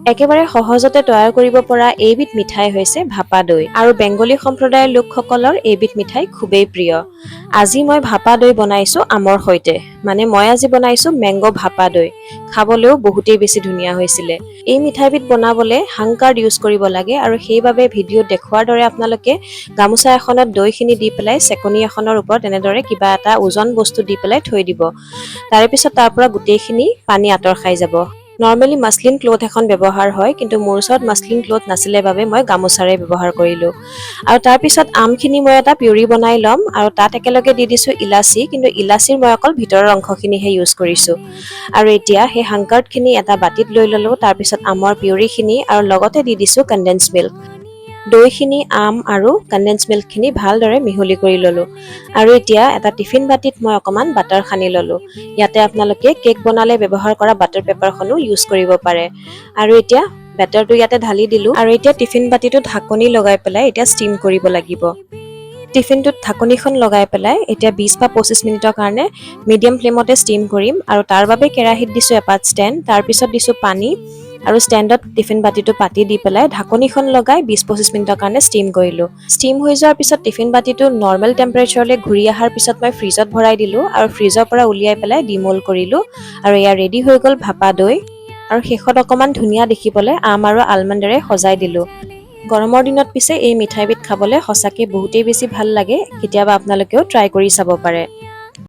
একেবাৰে সহজতে তৈয়াৰ কৰিব পৰা এইবিধ মিঠাই হৈছে ভাপা দৈ আৰু বেংগলী সম্প্ৰদায়ৰ লোকসকলৰ এইবিধ মিঠাই খুবেই প্ৰিয়। আজি মই ভাপা দৈ বনাইছো আমৰ সৈতে, মানে মই আজি বনাইছো মেংগো ভাপা দৈ। খাবলৈও বহুতেই বেছি ধুনীয়া হৈছিলে। এই মিঠাইবিধ বনাবলৈ হাংকাৰ্ড ইউজ কৰিব লাগে আৰু সেইবাবে ভিডিঅ'ত দেখুৱাৰ দৰে আপোনালোকে গামোচা এখনত দৈখিনি দি পেলাই চেকনি এখনৰ ওপৰত এনেদৰে কিবা এটা ওজন বস্তু দি পেলাই থৈ দিব। তাৰে পিছত তাৰ পৰা গোটেইখিনি পানী আঁতৰ খাই যাব। নৰ্মেলি মাছলিন ক্লথ এখন ব্যৱহাৰ হয়, কিন্তু মোৰ ওচৰত মাছলিন ক্লথ নাছিলে বাবে মই গামোচাৰে ব্যৱহাৰ কৰিলোঁ। আৰু তাৰপিছত আমখিনি মই এটা পিউৰি বনাই ল'ম আৰু তাত একেলগে দি দিছোঁ ইলাচি, কিন্তু ইলাচিৰ মই অকল ভিতৰৰ অংশখিনিহে ইউজ কৰিছোঁ। আৰু এতিয়া সেই হাংকাৰ্ডখিনি এটা বাতিত লৈ ল'লোঁ, তাৰপিছত আমৰ পিউৰিখিনি আৰু লগতে দি দিছোঁ কনডেন্স মিল্ক। দৈখিনি, আম আৰু কনডেন্স মিল্কখিনি ভালদৰে মিহলি কৰি ল'লোঁ। আৰু এতিয়া এটা টিফিন বাতিত মই অকণমান বাটাৰ সানি ল'লোঁ। ইয়াতে আপোনালোকে কেক বনালে ব্যৱহাৰ কৰা বাটাৰ পেপাৰখনো ইউজ কৰিব পাৰে। আৰু এতিয়া বেটাৰটো ইয়াতে ঢালি দিলোঁ আৰু এতিয়া টিফিন বাতিটো ঢাকনি লগাই পেলাই এতিয়া ষ্টিম কৰিব লাগিব। টিফিনটোত ঢাকনিখন লগাই পেলাই এতিয়া 20 বা 25 মিনিটৰ কাৰণে মিডিয়াম ফ্লেমতে ষ্টিম কৰিম। আৰু তাৰ বাবে কেৰাহীত দিছোঁ এপাত ষ্টেণ্ড, তাৰপিছত দিছোঁ পানী আৰু ষ্টেণ্ডত টিফিন বাতিটো পাতি দি পেলাই ঢাকনিখন লগাই 20-25 মিনিটৰ কাৰণে ষ্টিম কৰিলোঁ। ষ্টিম হৈ যোৱাৰ পিছত টিফিন বাতিটো নৰ্মেল টেম্পাৰেচাৰলৈ ঘূৰি অহাৰ পিছত মই ফ্ৰিজত ভৰাই দিলোঁ আৰু ফ্ৰিজৰ পৰা উলিয়াই পেলাই ডিম'ল্ড কৰিলোঁ। আৰু এয়া ৰেডি হৈ গ'ল ভাপা দৈ। আৰু শেষত অকণমান ধুনীয়া দেখিবলৈ আম আৰু আলমণ্ডেৰে সজাই দিলোঁ। গৰমৰ দিনত পিছে এই মিঠাইবিধ খাবলৈ সঁচাকৈ বহুতেই বেছি ভাল লাগে। কেতিয়াবা আপোনালোকেও ট্ৰাই কৰি চাব পাৰে।